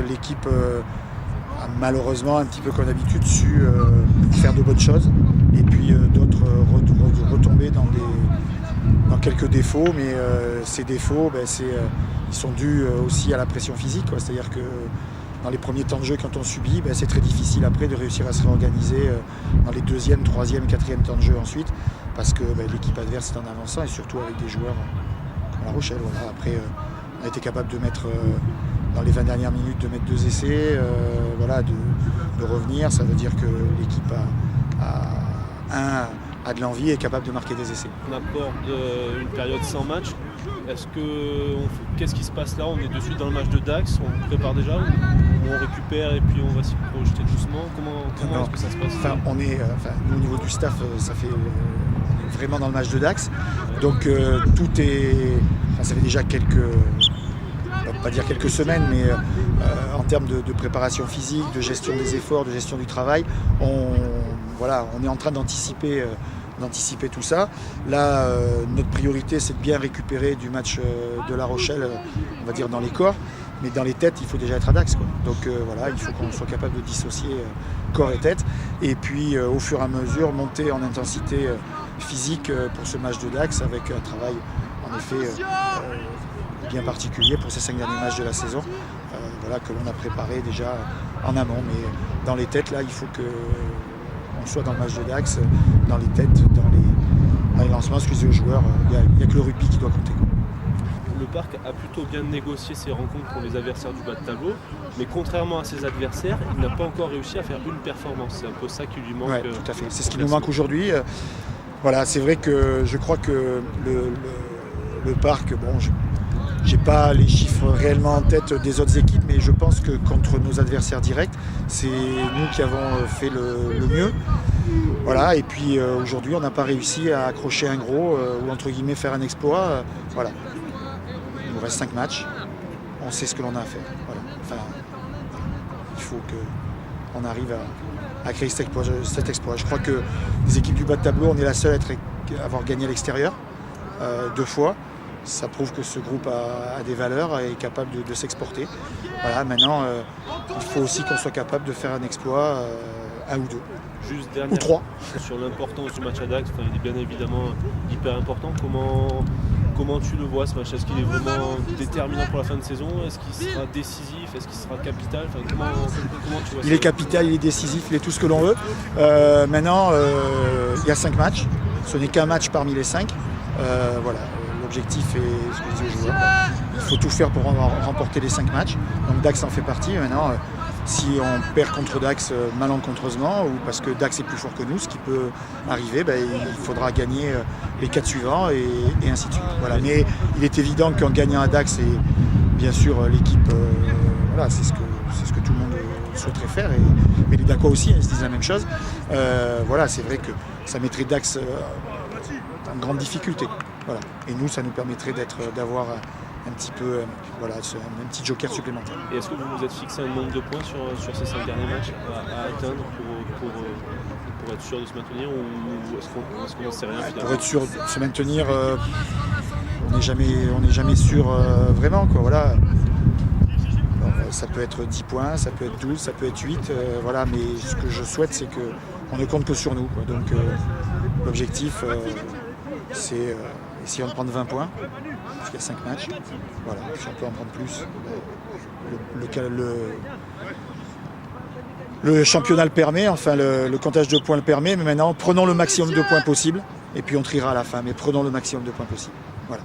L'équipe a malheureusement, un petit peu comme d'habitude, su faire de bonnes choses et puis d'autres retomber dans quelques défauts, mais ces défauts, ils sont dus aussi à la pression physique, c'est-à-dire que dans les premiers temps de jeu, quand on subit, c'est très difficile après de réussir à se réorganiser dans les deuxième, troisième, quatrième temps de jeu ensuite, parce que l'équipe adverse est en avançant et surtout avec des joueurs comme La Rochelle. Voilà. Après, on a été capable de mettre dans les 20 dernières minutes de mettre 2 essais, de revenir. Ça veut dire que l'équipe a de l'envie et est capable de marquer des essais. On aborde une période sans match. Qu'est-ce qui se passe là? On est de suite dans le match de Dax, on prépare déjà ou on récupère et puis on va s'y projeter doucement? Comment est-ce que ça se passe? Nous, au niveau du staff, ça fait vraiment dans le match de Dax. Donc ça fait déjà pas dire quelques semaines, mais en termes de préparation physique, de gestion des efforts, de gestion du travail, on est en train d'anticiper tout ça. Là, notre priorité, c'est de bien récupérer du match de La Rochelle, on va dire dans les corps, mais dans les têtes, il faut déjà être à Dax, quoi. Donc il faut qu'on soit capable de dissocier corps et tête, et puis au fur et à mesure, monter en intensité physique pour ce match de Dax, avec un travail, en effet, bien particulier pour ces 5 derniers matchs de la saison, que l'on a préparé déjà en amont. Mais dans les têtes, là, il faut qu'on soit dans le match de Dax, dans les têtes, dans les lancements, excusez aux joueurs, il n'y a que le rugby qui doit compter. Le Parc a plutôt bien négocié ses rencontres pour les adversaires du bas de tableau, mais contrairement à ses adversaires, il n'a pas encore réussi à faire une performance. C'est un peu ça qui lui manque. Oui, tout à fait. C'est ce qui nous manque aujourd'hui. C'est vrai que je crois que le Parc, j'ai pas les chiffres réellement en tête des autres équipes, mais je pense que contre nos adversaires directs, c'est nous qui avons fait le mieux. Voilà, et puis aujourd'hui, on n'a pas réussi à accrocher un gros ou entre guillemets faire un exploit. Il nous reste 5 matchs, on sait ce que l'on a à faire. Il faut qu'on arrive à créer cet exploit. Je crois que les équipes du bas de tableau, on est la seule à avoir gagné à l'extérieur 2 fois. Ça prouve que ce groupe a des valeurs et est capable de s'exporter. Maintenant, il faut aussi qu'on soit capable de faire un exploit, 1 ou 2. Juste ou 3. Sur l'importance du match à Dax, il est bien évidemment hyper important. Comment tu le vois ce match? Est-ce qu'il est vraiment déterminant pour la fin de saison? Est-ce qu'il sera décisif? Est-ce qu'il sera capital? Comment tu vois ça? Il est capital, il est décisif, il est tout ce que l'on veut. Maintenant, il y a 5 matchs. Ce n'est qu'un match parmi les 5. L'objectif est ce que je dis aux joueurs. Il faut tout faire pour remporter les 5 matchs. Donc Dax en fait partie. Maintenant, si on perd contre Dax malencontreusement ou parce que Dax est plus fort que nous, ce qui peut arriver, il faudra gagner les 4 suivants et ainsi de suite. Mais il est évident qu'en gagnant à Dax, et bien sûr l'équipe, c'est ce que tout le monde souhaiterait faire. Mais les Dacois aussi, ils se disent la même chose. C'est vrai que ça mettrait Dax en grande difficulté. Et nous, ça nous permettrait d'avoir un petit joker supplémentaire. Et est-ce que vous vous êtes fixé un nombre de points sur ces 5 derniers matchs à atteindre pour être sûr de se maintenir, ou est-ce qu'on n'en sait rien finalement? Pour être sûr de se maintenir, on n'est jamais sûr vraiment. Ça peut être 10 points, ça peut être 12, ça peut être 8. Mais ce que je souhaite, c'est qu'on ne compte que sur nous. Donc l'objectif, c'est essayer de prendre 20 points, parce qu'il y a 5 matchs. Si on peut en prendre plus, le championnat le permet, le comptage de points le permet, mais maintenant prenons le maximum de points possible, et puis on triera à la fin, mais prenons le maximum de points possible. Voilà.